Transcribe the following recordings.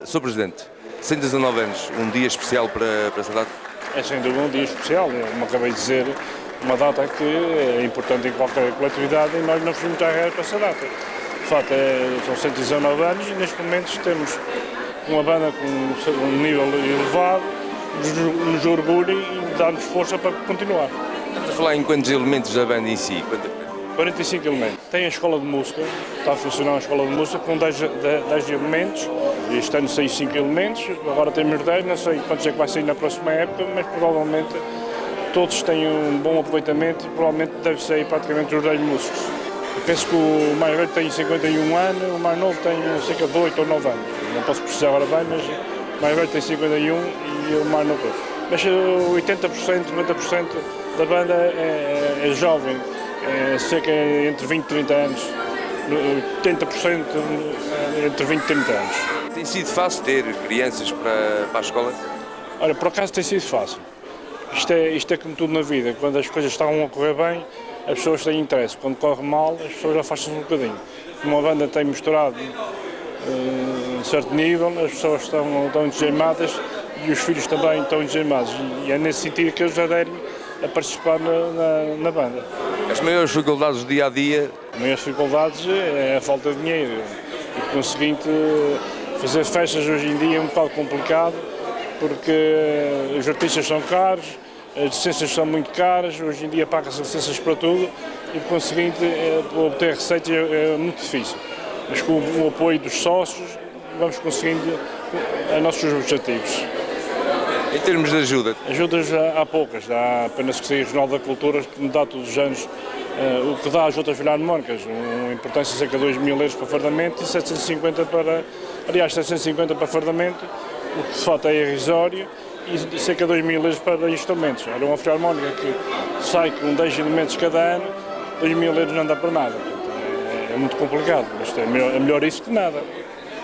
Sr. Presidente, 119 anos, um dia especial para essa data? É sem dúvida um dia especial, como acabei de dizer, uma data que é importante em qualquer coletividade e nós não fomos muita regra para essa data. De facto, são 119 anos e neste momento temos uma banda com um nível elevado, nos orgulha e dá-nos força para continuar. Estamos a falar em quantos elementos da banda em si? 45 elementos. Tem a escola de música, está a funcionar a escola de música com 10 elementos. Este ano saí 5 elementos, agora temos 10, não sei quantos é que vai sair na próxima época, mas provavelmente todos têm um bom aproveitamento e provavelmente deve sair praticamente os 10 músicos. Eu penso que o mais velho tem 51 anos, o mais novo tem cerca de 8 ou 9 anos. Não posso precisar agora bem, mas o mais velho tem 51 e o mais novo. Mas 80%, 90% da banda é jovem. Cerca entre 20 e 30 anos, 80% entre 20 e 30 anos. Tem sido fácil ter crianças para a escola? Olha, por acaso tem sido fácil. Isto é como tudo na vida, quando as coisas estão a correr bem, as pessoas têm interesse. Quando corre mal, as pessoas afastam-se um bocadinho. Como a banda tem mostrado um certo nível, as pessoas estão entusiasmadas e os filhos também estão entusiasmados. E é nesse sentido que eles aderem a participar na banda. As maiores dificuldades do dia-a-dia? As maiores dificuldades é a falta de dinheiro. E, por conseguinte, fazer festas hoje em dia é um bocado complicado, porque os artistas são caros, as licenças são muito caras, hoje em dia pagam-se licenças para tudo, e, por conseguinte, obter receitas é muito difícil. Mas com o apoio dos sócios, vamos conseguindo os nossos objetivos. Em termos de ajuda? Ajudas há poucas, há apenas que sair o Jornal da Cultura, que me dá todos os anos o que dá às outras filarmónicas, uma importância de cerca de 2.000 euros para fardamento e 750 para fardamento, o que de facto é irrisório, e cerca de 2.000 euros para instrumentos. Era uma filarmónica que sai com 10 elementos cada ano, 2.000 euros não dá para nada. É muito complicado, mas é melhor isso que nada.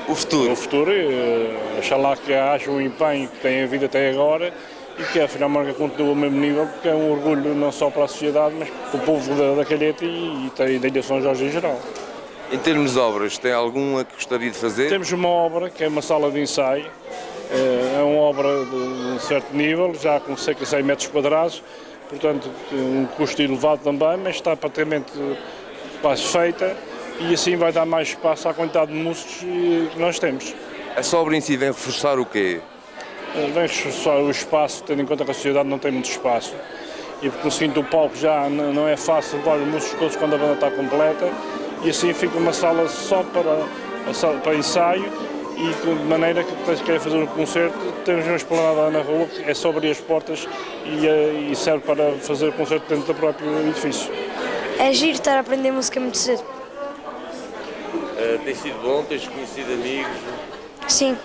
O futuro? O futuro, oxalá que haja um empenho que tem havido até agora e que a Filarmónica continue ao mesmo nível, porque é um orgulho não só para a sociedade, mas para o povo da Calheta e da Ilha São Jorge em geral. Em termos de obras, tem alguma que gostaria de fazer? Temos uma obra que é uma sala de ensaio, é uma obra de um certo nível, já com cerca de 100 metros quadrados, portanto um custo elevado também, mas está praticamente quase feita. E assim vai dar mais espaço à quantidade de músicos que nós temos. Essa obra em si vem reforçar o quê? Vem reforçar o espaço, tendo em conta que a sociedade não tem muito espaço. E por conseguinte o palco já não é fácil levar os músicos todos quando a banda está completa. E assim fica uma sala só para ensaio e de maneira que se quer fazer um concerto, temos uma esplanada na rua, que é só abrir as portas e serve para fazer o concerto dentro do próprio edifício. É giro estar a aprender música muito cedo. Tem sido bom? Tens conhecido amigos? Sim.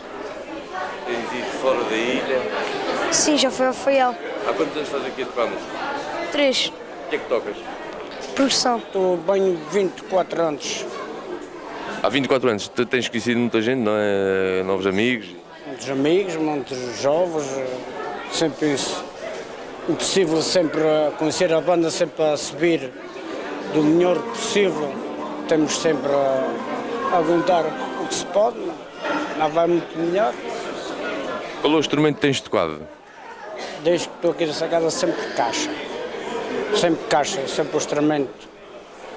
Tens ido fora da ilha? Sim, já foi ao Faial. Há quantos anos estás aqui a tocar música? 3. O que é que tocas? Percussão. Estou bem 24 anos. Há 24 anos, tu tens conhecido muita gente, não é? Novos amigos? Muitos amigos, muitos jovens, sempre isso. Impossível sempre conhecer a banda, sempre a subir do melhor possível. Temos sempre a aguentar o que se pode, não vai muito melhor. Qual é o instrumento que tens tocado? Desde que estou aqui nessa casa, sempre caixa. Sempre o instrumento.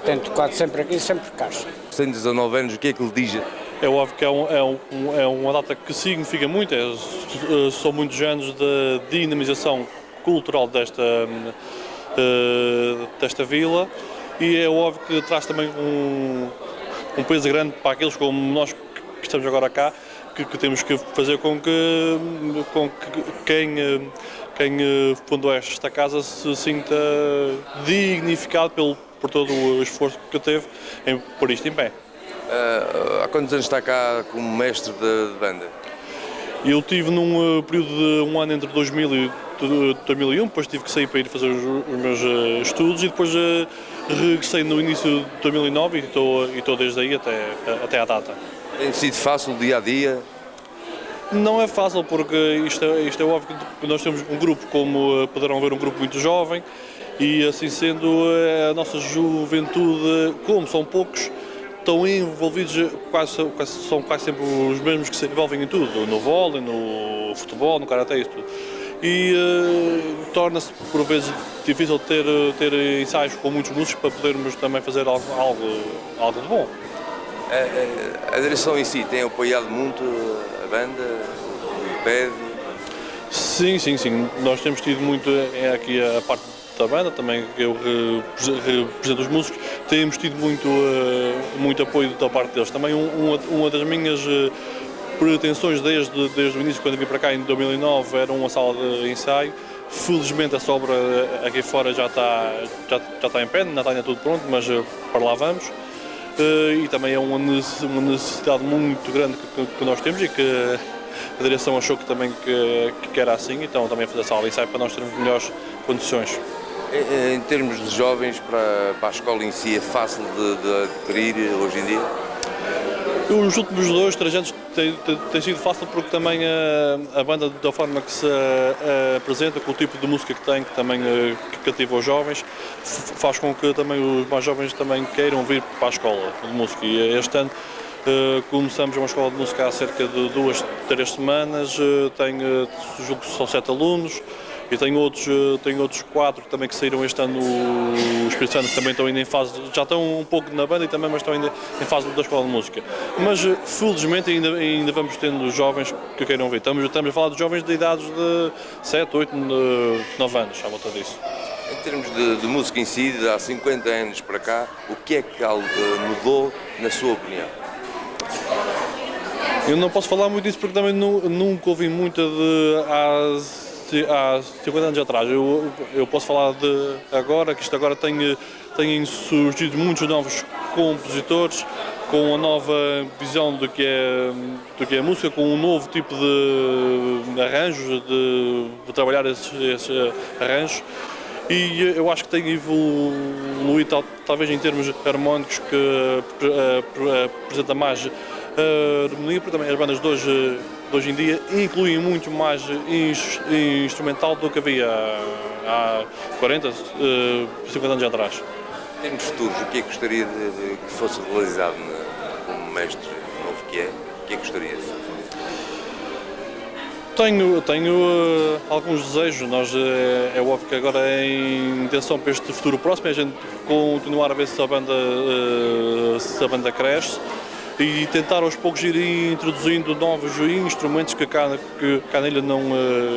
Tenho tocado sempre aqui, sempre caixa. 119 anos, o que é que lhe diz? É óbvio que é uma data que significa muito, são muitos anos de dinamização cultural desta vila e é óbvio que traz também um peso grande para aqueles como nós que estamos agora cá, que temos que fazer com que quem fundou esta casa se sinta dignificado por todo o esforço que teve em pôr isto em pé. Há quantos anos está cá como mestre de banda? Eu tive num período de um ano entre 2000 e 2001, depois tive que sair para ir fazer os meus estudos e depois regressei no início de 2009 e estou desde aí até à data. Tem sido fácil o dia-a-dia? Não é fácil porque isto é óbvio que nós temos um grupo, como poderão ver, um grupo muito jovem e assim sendo a nossa juventude, como são poucos, estão envolvidos, são quase sempre os mesmos que se envolvem em tudo, no vôlei, no futebol, no karatê e tudo. E torna-se por vezes difícil ter ensaios com muitos músicos para podermos também fazer algo de bom. A direção em si tem apoiado muito a banda, o PED? Sim. Nós temos tido muito aqui a parte da banda, também eu represento os músicos, temos tido muito apoio da parte deles. Também uma das minhas pretensões desde o início, quando vim para cá em 2009, era uma sala de ensaio. Felizmente essa obra aqui fora já está em pé, não está ainda tudo pronto, mas para lá vamos. E também é uma necessidade muito grande que nós temos e que a direção achou que era assim, então também fazer a sala de ensaio para nós termos melhores condições. Em termos de jovens, para a escola em si, é fácil de adquirir hoje em dia? Os últimos 2, 3 anos tem sido fácil porque também a banda, da forma que se apresenta, com o tipo de música que tem, que também cativa os jovens, faz com que também os mais jovens também queiram vir para a escola de música. E este ano começamos uma escola de música há cerca de 2, 3 semanas, julgo que são 7 alunos. E tenho outros 4 também que saíram este ano, o Espírito Santo, que também estão ainda em fase, já estão um pouco na banda mas estão ainda em fase da escola de música. Mas felizmente ainda vamos tendo jovens que queiram vir. Estamos a falar de jovens de idades de 7, 8, 9 anos, à volta disso. Em termos de música em si, de há 50 anos para cá, o que é que mudou, na sua opinião? Eu não posso falar muito disso porque também nunca ouvi muita há 50 anos atrás. Eu posso falar de agora, que isto agora tem surgido muitos novos compositores com uma nova visão do que é a música, com um novo tipo de arranjos, de trabalhar esses arranjos. E eu acho que tem evoluído, talvez em termos harmónicos, que apresenta mais harmonia, porque também as bandas de hoje em dia incluem muito mais instrumental do que havia há 40, 50 anos atrás. Em termos futuros, o que é que gostaria que fosse realizado como mestre novo que é? O que é que gostaria? Tenho alguns desejos. É óbvio que agora a intenção para este futuro próximo é a gente continuar a ver se a banda cresce e tentar aos poucos ir introduzindo novos instrumentos que cá na ilha não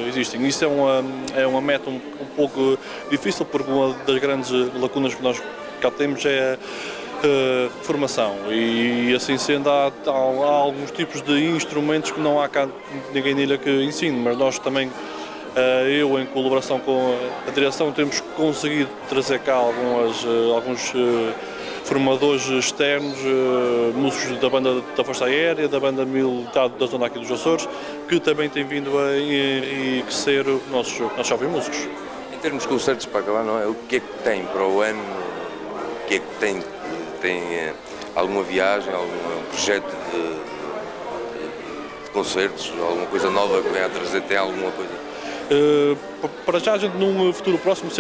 existem. Isso é uma meta um pouco difícil, porque uma das grandes lacunas que nós cá temos é a formação, e assim sendo há alguns tipos de instrumentos que não há cá ninguém na ilha que ensine, mas nós também, eu em colaboração com a direção, temos conseguido trazer cá alguns formadores externos, músicos da banda da Força Aérea, da banda militar da zona aqui dos Açores, que também têm vindo a enriquecer os nossos jovens músicos. Em termos de concertos, para acabar, não é? O que é que tem para o ano? O que é que tem alguma viagem, algum projeto de concertos, alguma coisa nova que venha a trazer? Tem alguma coisa? Para já, a gente num futuro próximo,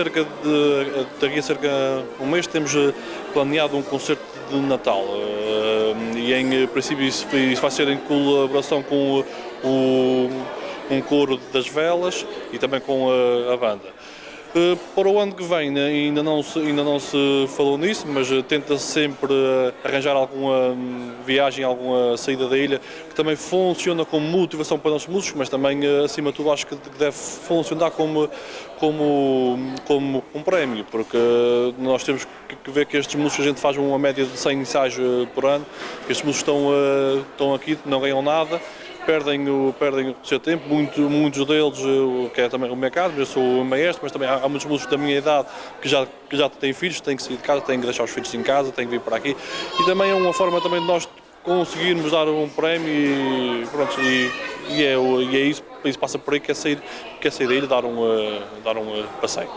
daqui a cerca de um mês, temos planeado um concerto de Natal, e em princípio isso vai ser em colaboração com um coro das velas e também com a banda. Para o ano que vem ainda não se falou nisso, mas tenta-se sempre arranjar alguma viagem, alguma saída da ilha, que também funciona como motivação para os nossos músicos, mas também, acima de tudo, acho que deve funcionar como um prémio, porque nós temos que ver que estes músicos, a gente faz uma média de 100 ensaios por ano, estes músicos estão aqui, não ganham nada, perdem o seu tempo, muitos deles, que é também o meu caso, eu sou maestro, mas também há muitos músicos da minha idade que já têm filhos, têm que sair de casa, têm que deixar os filhos em casa, têm que vir para aqui, e também é uma forma também de nós conseguirmos dar um prémio e pronto, e é isso passa por aí, quer sair da ilha, dar um passeio.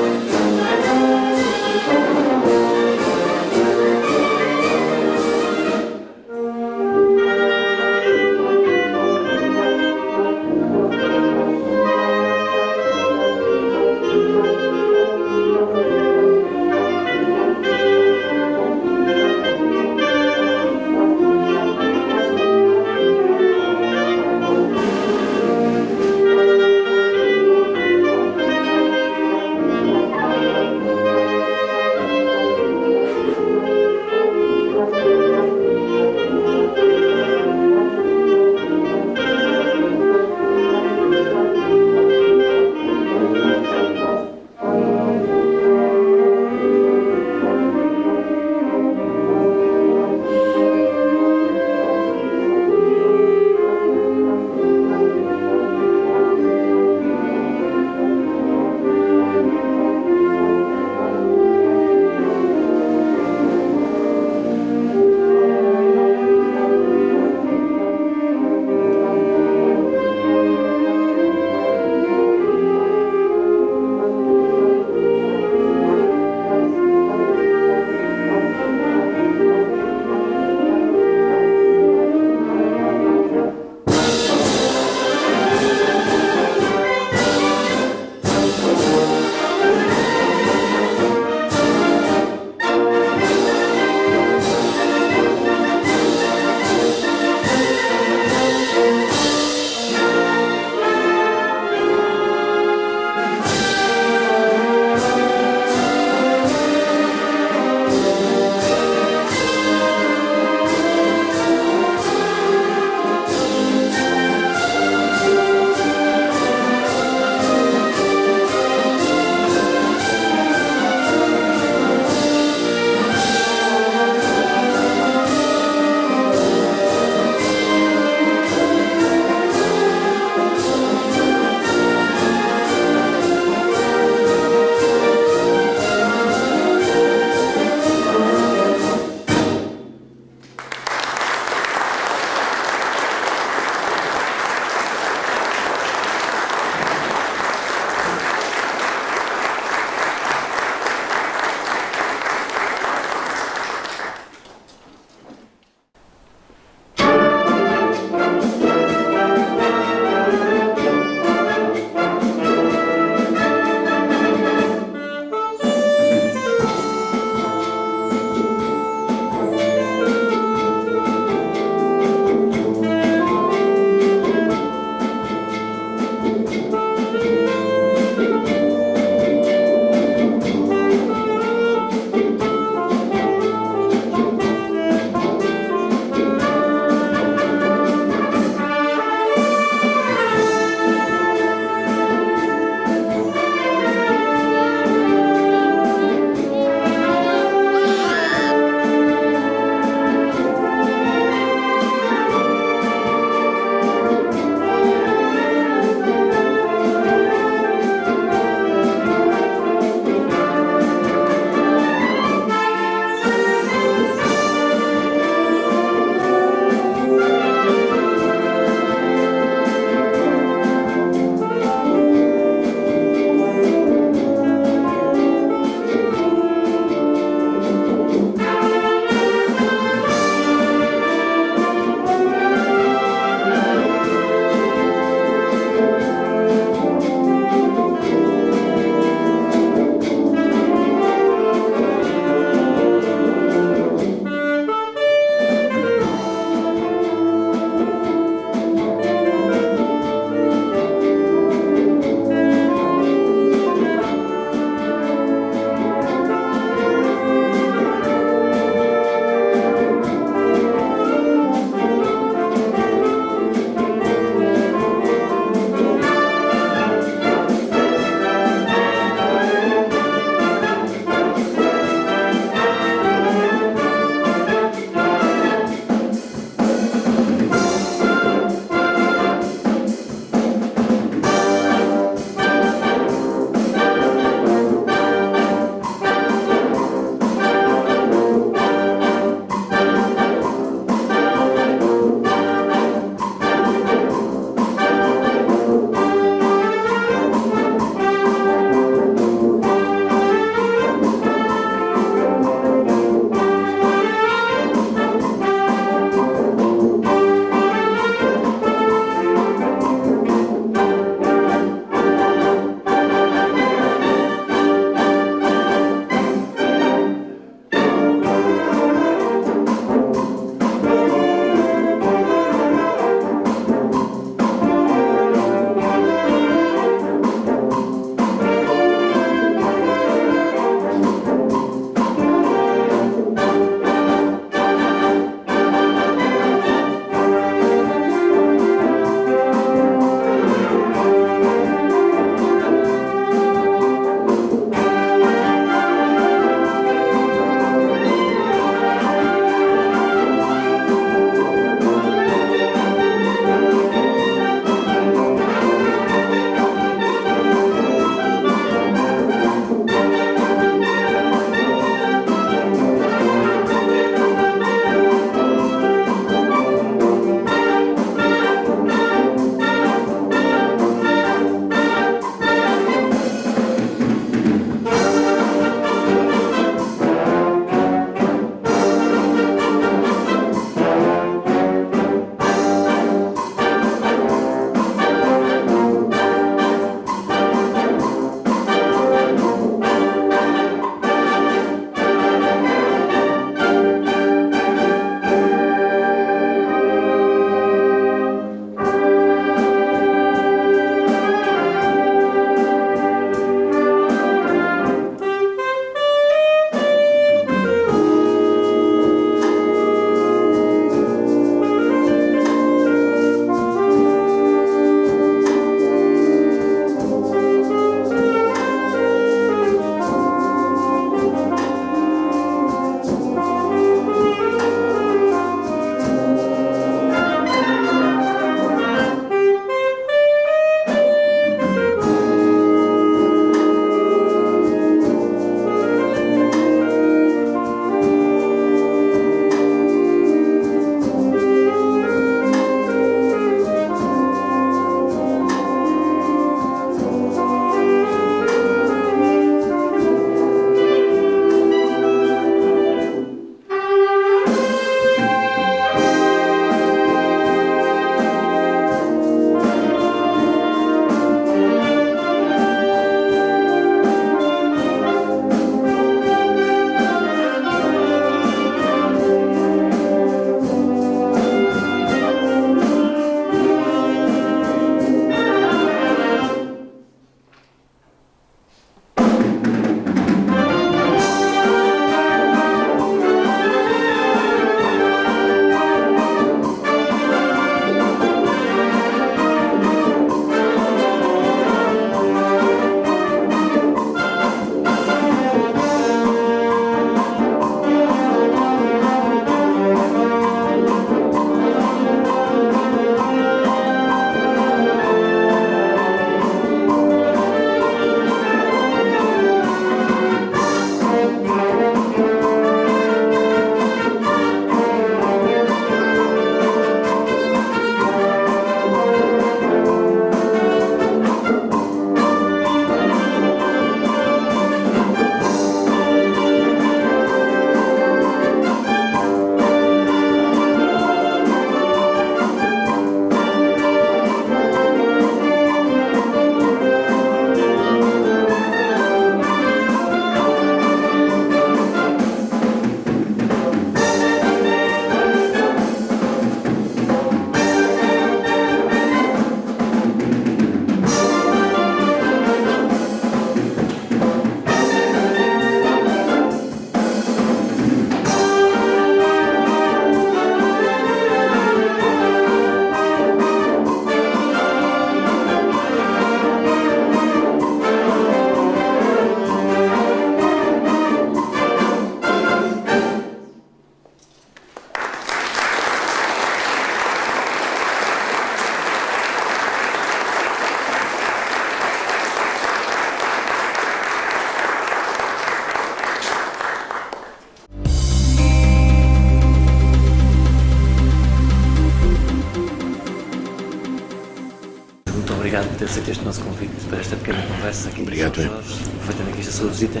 ter aceito este nosso convite para esta pequena conversa aqui. Obrigado. Jorge, aproveitando aqui esta sua visita.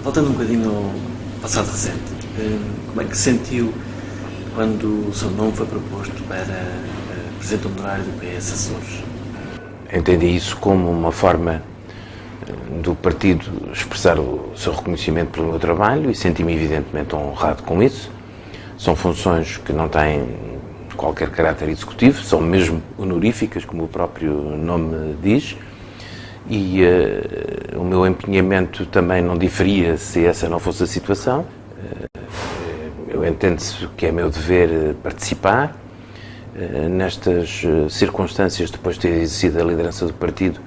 Voltando um bocadinho ao passado recente, como é que se sentiu quando o seu nome foi proposto para Presidente Honorário do PS Açores? Entendi isso como uma forma do partido expressar o seu reconhecimento pelo meu trabalho e senti-me evidentemente honrado com isso. São funções que não têm qualquer caráter executivo, são mesmo honoríficas, como o próprio nome diz, e o meu empenhamento também não diferia se essa não fosse a situação. Eu entendo-se que é meu dever participar nestas circunstâncias, depois de ter exercido a liderança do partido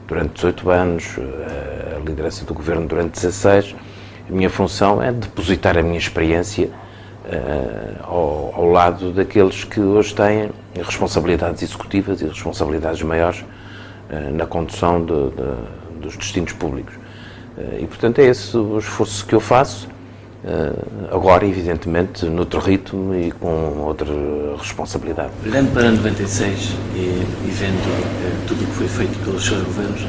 durante 18 anos, a liderança do governo durante 16, a minha função é depositar a minha experiência ao lado daqueles que hoje têm responsabilidades executivas e responsabilidades maiores na condução dos destinos públicos. E, portanto, é esse o esforço que eu faço, agora, evidentemente, noutro ritmo e com outra responsabilidade. Olhando para 96 e vendo tudo o que foi feito pelos seus governos,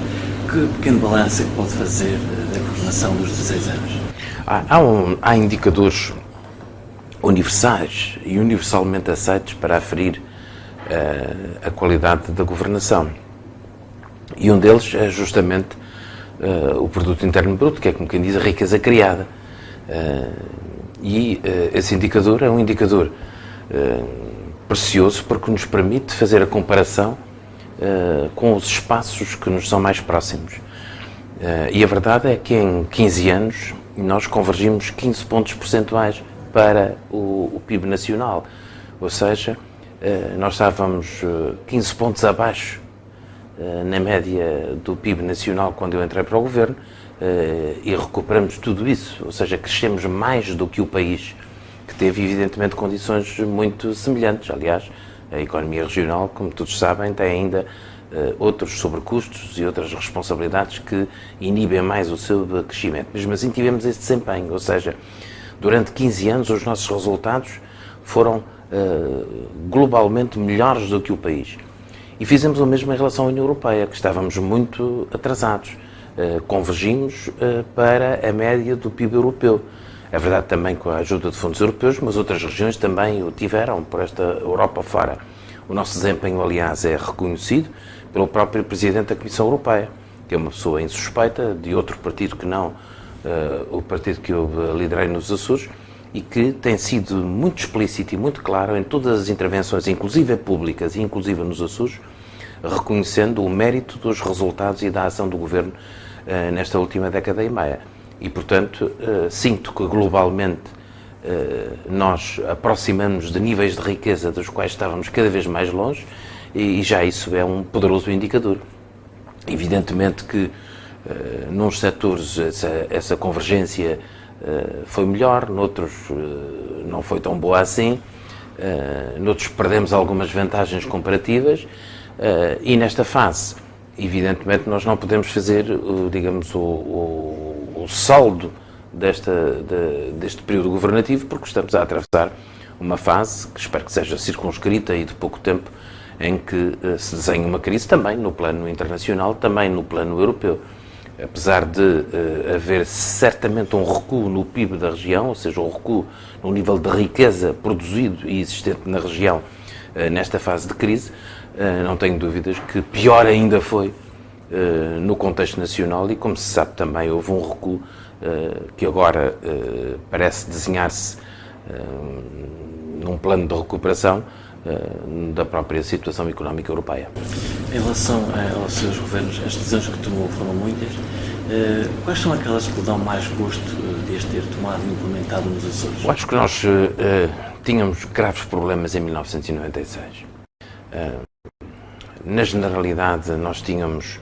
que pequeno balanço é que pode fazer da governação dos 16 anos? Há indicadores universais e universalmente aceitos para aferir a qualidade da governação. E um deles é justamente o produto interno bruto, que é, como quem diz, a riqueza criada. Esse indicador é um indicador precioso porque nos permite fazer a comparação com os espaços que nos são mais próximos. E a verdade é que em 15 anos nós convergimos 15 pontos percentuais para o PIB nacional, ou seja, nós estávamos 15 pontos abaixo na média do PIB nacional quando eu entrei para o governo, e recuperamos tudo isso, ou seja, crescemos mais do que o país, que teve evidentemente condições muito semelhantes. Aliás, a economia regional, como todos sabem, tem ainda outros sobrecustos e outras responsabilidades que inibem mais o seu crescimento. Mesmo assim tivemos esse desempenho, ou seja, durante 15 anos os nossos resultados foram globalmente melhores do que o país. E fizemos o mesmo em relação à União Europeia, que estávamos muito atrasados. Convergimos para a média do PIB europeu. É verdade também com a ajuda de fundos europeus, mas outras regiões também o tiveram por esta Europa fora. O nosso desempenho, aliás, é reconhecido pelo próprio Presidente da Comissão Europeia, que é uma pessoa insuspeita de outro partido que não o partido que eu liderei nos Açores, e que tem sido muito explícito e muito claro em todas as intervenções, inclusive públicas e inclusive nos Açores, reconhecendo o mérito dos resultados e da ação do Governo nesta última década e meia. E, portanto, sinto que globalmente nós aproximamos de níveis de riqueza dos quais estávamos cada vez mais longe, e já isso é um poderoso indicador. Evidentemente que nos setores essa convergência foi melhor, noutros não foi tão boa assim, noutros perdemos algumas vantagens comparativas, e nesta fase, evidentemente, nós não podemos fazer, digamos, o saldo deste período governativo, porque estamos a atravessar uma fase que espero que seja circunscrita e de pouco tempo, em que se desenha uma crise também no plano internacional, também no plano europeu. Apesar de haver certamente um recuo no PIB da região, ou seja, um recuo no nível de riqueza produzido e existente na região nesta fase de crise, não tenho dúvidas que pior ainda foi no contexto nacional, e, como se sabe, também houve um recuo que agora parece desenhar-se num plano de recuperação da própria situação económica europeia. Em relação aos seus governos, as decisões que tomou foram muitas. Quais são aquelas que lhe dão mais gosto de as ter tomado e implementado nos Açores? Eu acho que nós tínhamos graves problemas em 1996. Na generalidade, nós tínhamos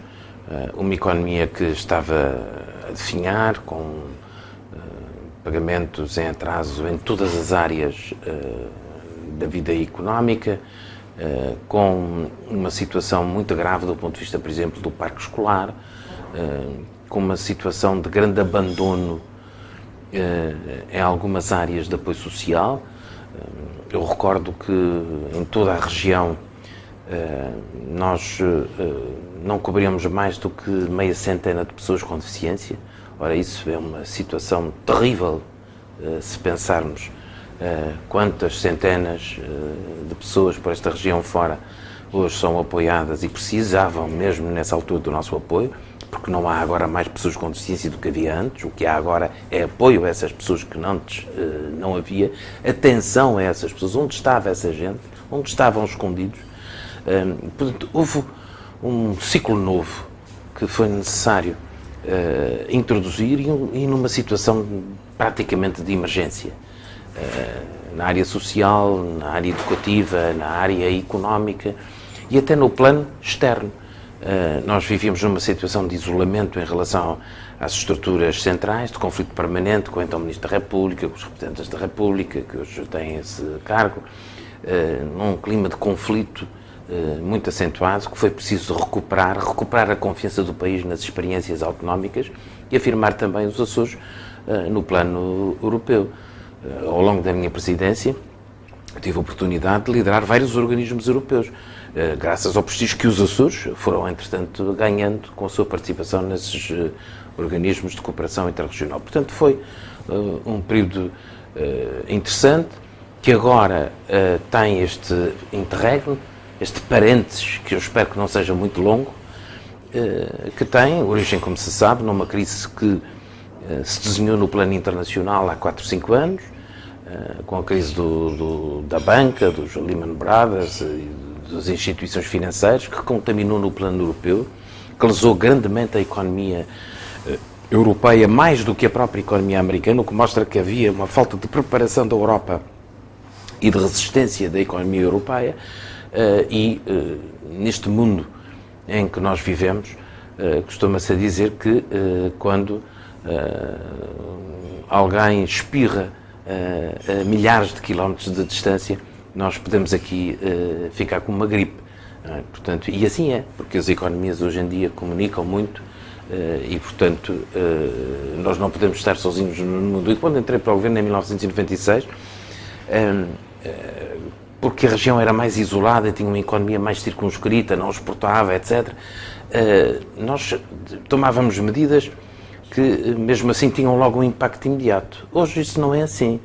uma economia que estava a definhar, com pagamentos em atraso em todas as áreas da vida económica, com uma situação muito grave do ponto de vista, por exemplo, do parque escolar, com uma situação de grande abandono em algumas áreas de apoio social. Eu recordo que em toda a região Nós não cobríamos mais do que meia centena de pessoas com deficiência. Ora, isso é uma situação terrível, se pensarmos quantas centenas de pessoas por esta região fora hoje são apoiadas e precisavam mesmo nessa altura do nosso apoio, porque não há agora mais pessoas com deficiência do que havia antes. O que há agora é apoio a essas pessoas que antes não havia, atenção a essas pessoas. Onde estava essa gente? Onde estavam escondidos? Portanto, houve um ciclo novo que foi necessário introduzir e numa situação praticamente de emergência. Na área social, na área educativa, na área económica e até no plano externo. Nós vivíamos numa situação de isolamento em relação às estruturas centrais, de conflito permanente com o então Ministro da República, com os representantes da República, que hoje têm esse cargo, num clima de conflito muito acentuado, que foi preciso recuperar a confiança do país nas experiências autonómicas e afirmar também os Açores no plano europeu. Ao longo da minha presidência, tive a oportunidade de liderar vários organismos europeus, graças ao prestígio que os Açores foram, entretanto, ganhando com a sua participação nesses organismos de cooperação interregional. Portanto, foi um período interessante, que agora tem este interregno, este parênteses, que eu espero que não seja muito longo, que tem origem, como se sabe, numa crise que se desenhou no plano internacional há 4, 5 anos, com a crise da banca, dos Lehman Brothers e das instituições financeiras, que contaminou no plano europeu, que lesou grandemente a economia europeia, mais do que a própria economia americana, o que mostra que havia uma falta de preparação da Europa e de resistência da economia europeia, e neste mundo em que nós vivemos, costuma-se dizer que quando alguém espirra a milhares de quilómetros de distância, nós podemos aqui ficar com uma gripe. Portanto, e assim é, porque as economias hoje em dia comunicam muito e, portanto, nós não podemos estar sozinhos no mundo. E quando entrei para o governo em 1996, porque a região era mais isolada, tinha uma economia mais circunscrita, não exportava, etc., nós tomávamos medidas que, mesmo assim, tinham logo um impacto imediato. Hoje isso não é assim.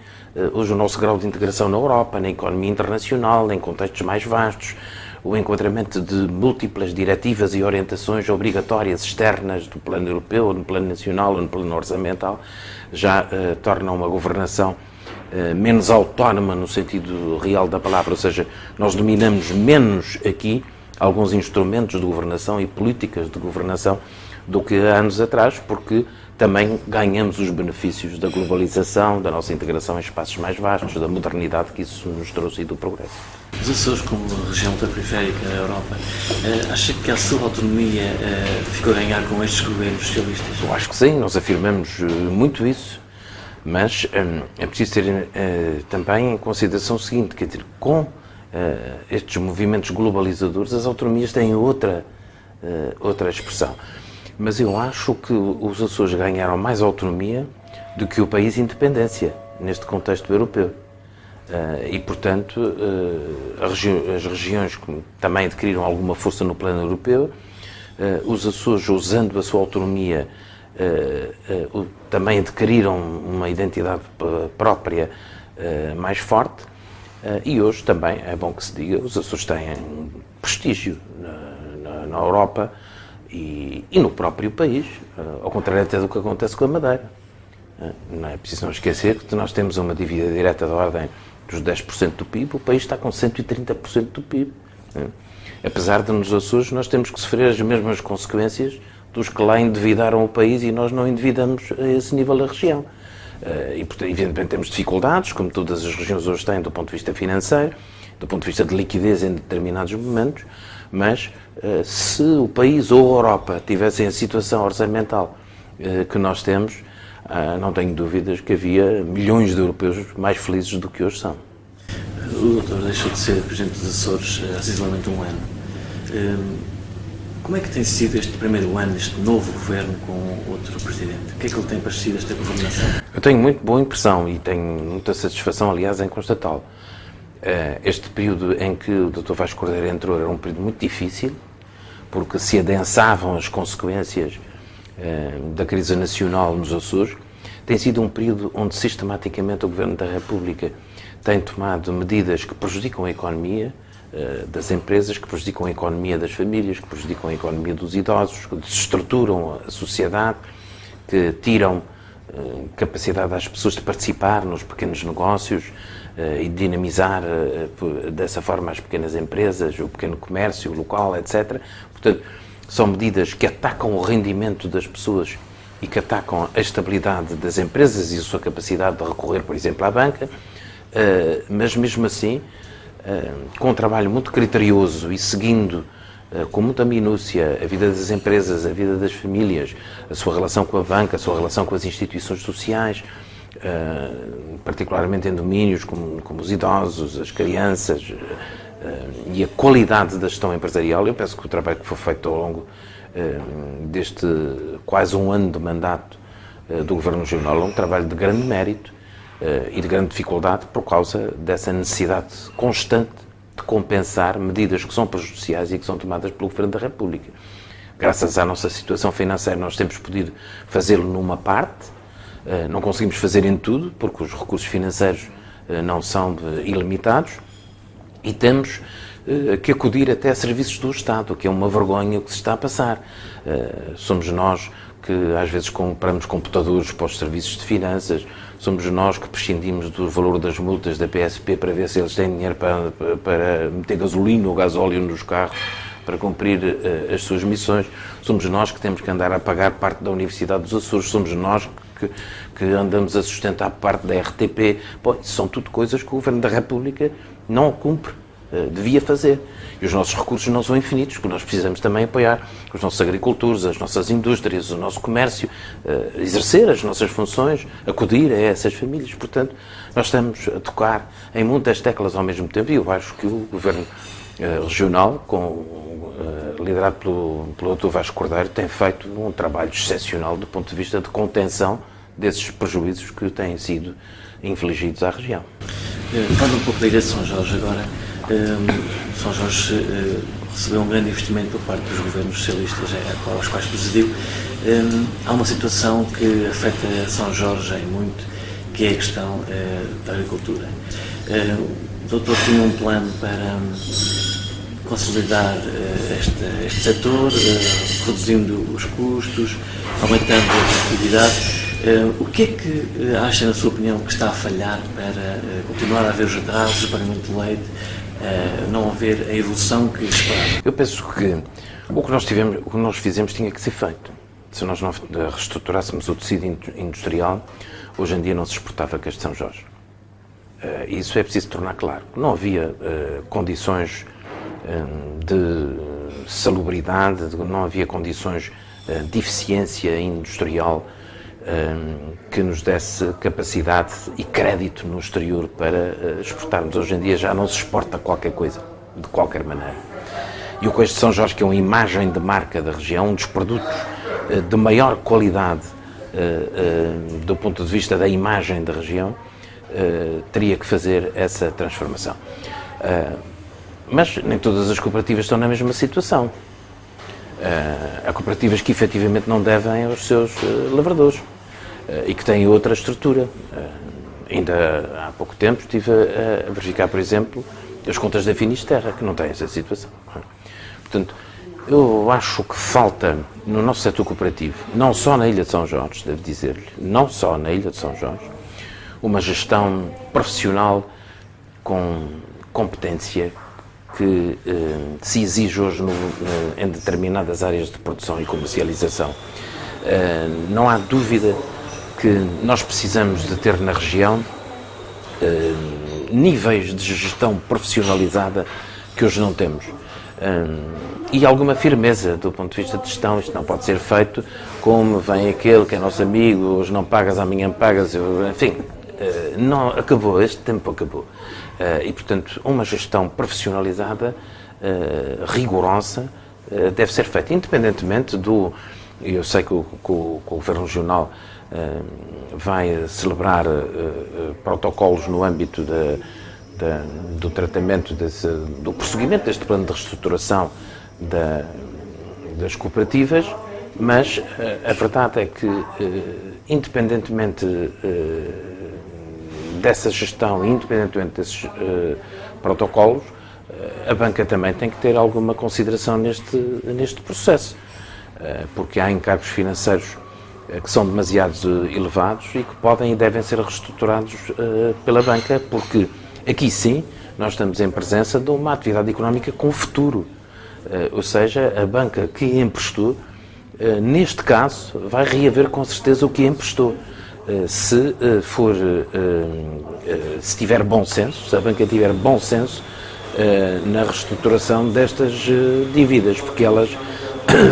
Hoje o nosso grau de integração na Europa, na economia internacional, em contextos mais vastos, o enquadramento de múltiplas diretivas e orientações obrigatórias externas do plano europeu, ou no plano nacional, ou no plano orçamental, já torna uma governação menos autónoma no sentido real da palavra, ou seja, nós dominamos menos aqui alguns instrumentos de governação e políticas de governação do que há anos atrás, porque também ganhamos os benefícios da globalização, da nossa integração em espaços mais vastos, da modernidade que isso nos trouxe e do progresso. Os Açores, como região ultraperiférica da Europa, acha que a sua autonomia ficou a ganhar com estes governos socialistas? Eu acho que sim, nós afirmamos muito isso, mas é preciso ter também em consideração o seguinte, quer dizer, com estes movimentos globalizadores, as autonomias têm outra expressão. Mas eu acho que os Açores ganharam mais autonomia do que o país independência, neste contexto europeu. E, portanto, as regiões que também adquiriram alguma força no plano europeu, os Açores, usando a sua autonomia, também adquiriram uma identidade própria mais forte, e hoje também, é bom que se diga, os Açores têm prestígio na Europa e no próprio país, ao contrário até do que acontece com a Madeira. Não é preciso não esquecer que nós temos uma dívida direta da ordem dos 10% do PIB, o país está com 130% do PIB. Apesar de nos Açores nós temos que sofrer as mesmas consequências dos que lá endividaram o país e nós não endividamos a esse nível a região. E, portanto, evidentemente temos dificuldades, como todas as regiões hoje têm, do ponto de vista financeiro, do ponto de vista de liquidez em determinados momentos, mas se o país ou a Europa tivessem a situação orçamental que nós temos, não tenho dúvidas que havia milhões de europeus mais felizes do que hoje são. O doutor deixou de ser Presidente dos Açores há sensivelmente um ano. Como é que tem sido este primeiro ano, este novo governo com outro Presidente? O que é que ele tem parecido esta governação? Eu tenho muito boa impressão e tenho muita satisfação, aliás, em constatá-lo. Este período em que o Dr. Vasco Cordeiro entrou era um período muito difícil, porque se adensavam as consequências da crise nacional nos Açores. Tem sido um período onde sistematicamente o Governo da República tem tomado medidas que prejudicam a economia das empresas, que prejudicam a economia das famílias, que prejudicam a economia dos idosos, que desestruturam a sociedade, que tiram capacidade às pessoas de participar nos pequenos negócios e dinamizar dessa forma as pequenas empresas, o pequeno comércio, o local, etc. Portanto, são medidas que atacam o rendimento das pessoas e que atacam a estabilidade das empresas e a sua capacidade de recorrer, por exemplo, à banca, mas mesmo assim, com um trabalho muito criterioso e seguindo com muita minúcia a vida das empresas, a vida das famílias, a sua relação com a banca, a sua relação com as instituições sociais, particularmente em domínios como os idosos, as crianças, e a qualidade da gestão empresarial. Eu penso que o trabalho que foi feito ao longo deste quase um ano de mandato do Governo Regional é um trabalho de grande mérito e de grande dificuldade por causa dessa necessidade constante de compensar medidas que são prejudiciais e que são tomadas pelo Governo da República. Graças à nossa situação financeira nós temos podido fazê-lo numa parte, não conseguimos fazer em tudo, porque os recursos financeiros não são ilimitados, e temos que acudir até a serviços do Estado, que é uma vergonha o que se está a passar. Somos nós que às vezes compramos computadores para os serviços de finanças, somos nós que prescindimos do valor das multas da PSP para ver se eles têm dinheiro para meter gasolina ou gasóleo nos carros para cumprir as suas missões, somos nós que temos que andar a pagar parte da Universidade dos Açores, somos nós que andamos a sustentar parte da RTP. Bom, isso são tudo coisas que o Governo da República não cumpre, devia fazer. E os nossos recursos não são infinitos, porque nós precisamos também apoiar os nossos agricultores, as nossas indústrias, o nosso comércio, exercer as nossas funções, acudir a essas famílias. Portanto, nós estamos a tocar em muitas teclas ao mesmo tempo, e eu acho que o Governo Regional, liderado pelo Dr. Vasco Cordeiro, tem feito um trabalho excepcional do ponto de vista de contenção desses prejuízos que têm sido infligidos à região. Falando um pouco da Ilha de São Jorge agora, São Jorge recebeu um grande investimento por parte dos governos socialistas aos quais presidiu. Há uma situação que afeta São Jorge em muito, que é a questão da agricultura. O doutor tinha um plano para consolidar este setor, reduzindo os custos, aumentando a produtividade. O que é que acha, na sua opinião, que está a falhar para continuar a haver os atrasos, o pagamento de leite, não haver a evolução que esperava? Eu penso que o que nós fizemos tinha que ser feito. Se nós não reestruturássemos o tecido industrial, hoje em dia não se exportava queijo de São Jorge. Isso é preciso tornar claro. Não havia condições de salubridade, não havia condições de eficiência industrial que nos desse capacidade e crédito no exterior para exportarmos. Hoje em dia já não se exporta qualquer coisa, de qualquer maneira. E o queijo de São Jorge, que é uma imagem de marca da região, um dos produtos de maior qualidade do ponto de vista da imagem da região, teria que fazer essa transformação. Mas nem todas as cooperativas estão na mesma situação. Há cooperativas que efetivamente não devem aos seus lavradores e que têm outra estrutura. Ainda há pouco tempo estive a verificar, por exemplo, as contas da Finisterra, que não têm essa situação. Portanto, eu acho que falta no nosso setor cooperativo, não só na Ilha de São Jorge, devo dizer-lhe, não só na Ilha de São Jorge, uma gestão profissional com competência que se exige hoje em determinadas áreas de produção e comercialização. Não há dúvida que nós precisamos de ter na região níveis de gestão profissionalizada que hoje não temos. E alguma firmeza do ponto de vista de gestão. Isto não pode ser feito como vem aquele que é nosso amigo, hoje não pagas, amanhã pagas, enfim, não, acabou, este tempo acabou. E, portanto, uma gestão profissionalizada, rigorosa, deve ser feita, independentemente do... Eu sei que o Governo Regional vai celebrar protocolos no âmbito do tratamento, do prosseguimento deste plano de reestruturação das cooperativas, mas a verdade é que, independentemente dessa gestão, independentemente desses protocolos, a banca também tem que ter alguma consideração neste processo, porque há encargos financeiros que são demasiado elevados e que podem e devem ser reestruturados pela banca, porque aqui sim nós estamos em presença de uma atividade económica com futuro, ou seja, a banca que emprestou, neste caso, vai reaver com certeza o que emprestou. Se tiver bom senso, se a banca tiver bom senso na reestruturação destas dívidas, porque elas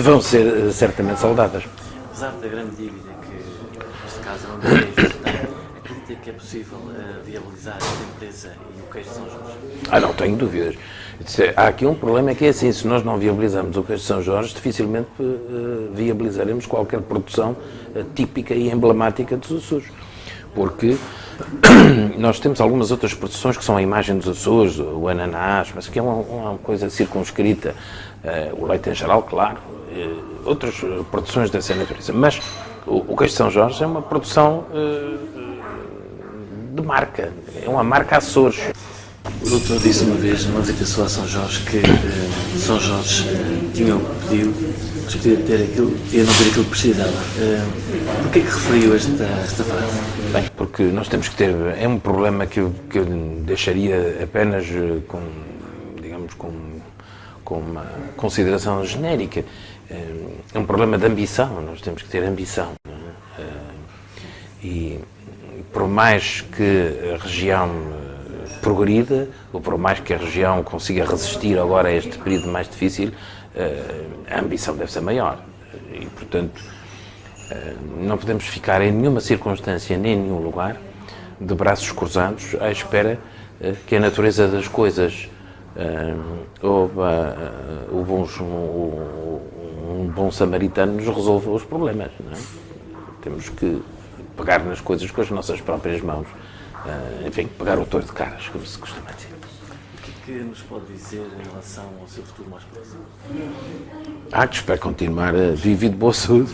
vão ser certamente saldadas. Apesar da grande dívida que, neste caso, a Bandeira tem, acredita que é possível viabilizar esta empresa e o Queijo de São Jorge? Não tenho dúvidas. Há aqui um problema que é assim, se nós não viabilizarmos o Queijo de São Jorge, dificilmente viabilizaremos qualquer produção típica e emblemática dos Açores. Porque nós temos algumas outras produções que são a imagem dos Açores, o ananás, mas que é uma coisa circunscrita, o leite em geral, claro, outras produções dessa natureza. Mas o Queijo de São Jorge é uma produção de marca, é uma marca Açores. O doutor disse uma vez, numa visita sua a São Jorge, que São Jorge tinha o que pediu, mas podia ter aquilo, podia não ter aquilo que precisava. Porquê que referiu esta frase? Bem, porque nós temos que ter, é um problema que eu deixaria apenas com uma consideração genérica. É um problema de ambição, nós temos que ter ambição. E por mais que a região progrida, ou por mais que a região consiga resistir agora a este período mais difícil, a ambição deve ser maior. E, portanto, não podemos ficar em nenhuma circunstância, nem em nenhum lugar, de braços cruzados, à espera que a natureza das coisas ou um bom samaritano nos resolva os problemas. Não é? Temos que pegar nas coisas com as nossas próprias mãos. Enfim, pegar o touro de caras, como se costuma dizer. O que nos pode dizer em relação ao seu futuro mais próximo? Que espero continuar vivo e de boa saúde.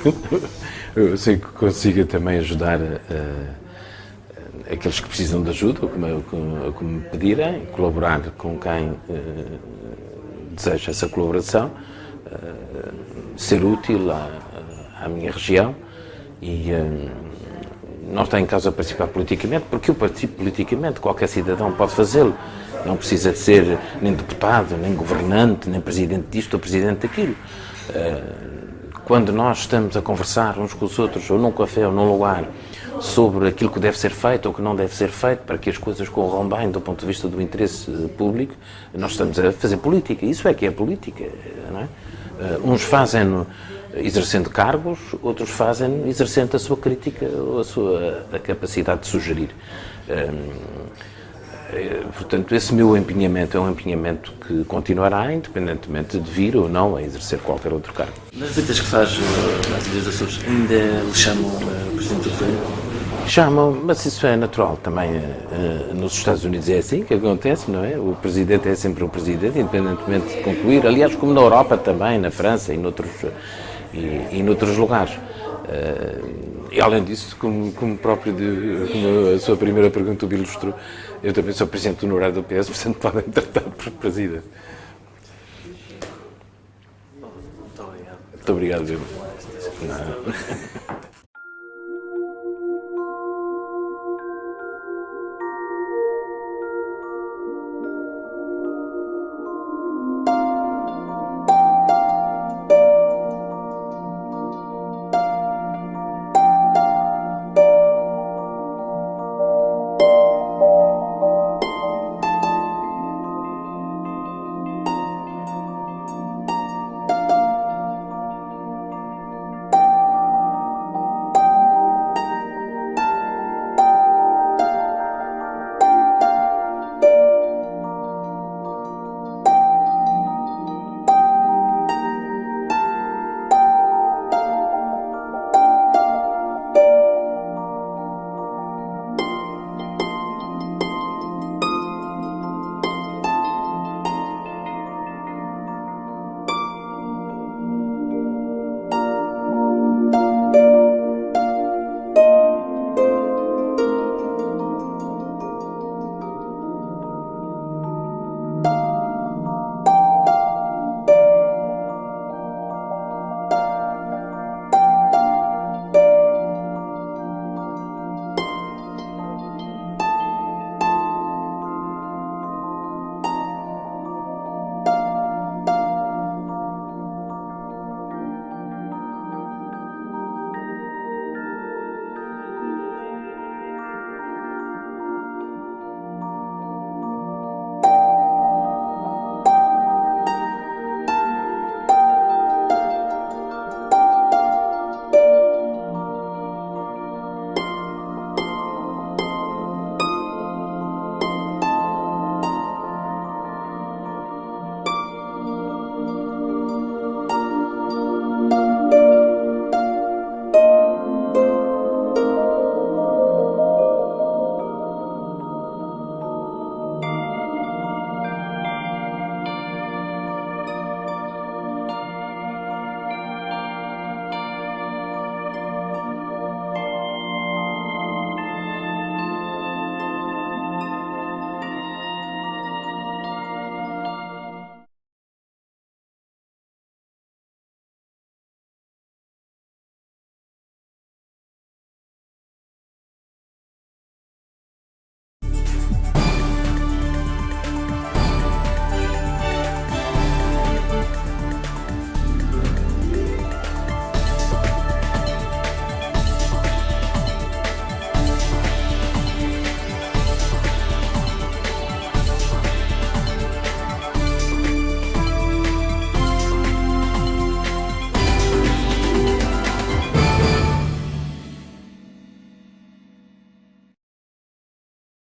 Eu sei que consiga também ajudar aqueles que precisam de ajuda, como me pedirem, colaborar com quem deseja essa colaboração, ser útil à minha região e não está em causa participar politicamente, porque eu participo politicamente, qualquer cidadão pode fazê-lo. Não precisa de ser nem deputado, nem governante, nem presidente disto ou presidente daquilo. Quando nós estamos a conversar uns com os outros, ou num café ou num lugar, sobre aquilo que deve ser feito ou que não deve ser feito para que as coisas corram bem do ponto de vista do interesse público, nós estamos a fazer política. Isso é que é política, não é? Uns fazem-no exercendo cargos, outros fazem exercendo a sua crítica ou a capacidade de sugerir. Portanto, esse meu empenhamento é um empenhamento que continuará, independentemente de vir ou não a exercer qualquer outro cargo. Nas visitas que faz às Ilhas dos Açores, ainda lhe chamam Presidente do Governo? Chamam, mas isso é natural também. Nos Estados Unidos é assim que acontece, não é? O Presidente é sempre o Presidente, independentemente de concluir. Aliás, como na Europa também, na França e noutros lugares. E além disso, como a sua primeira pergunta o ilustrou, eu também sou Presidente honorário do PS, portanto podem tratar por Presidente. Muito obrigado. Muito obrigado, Não.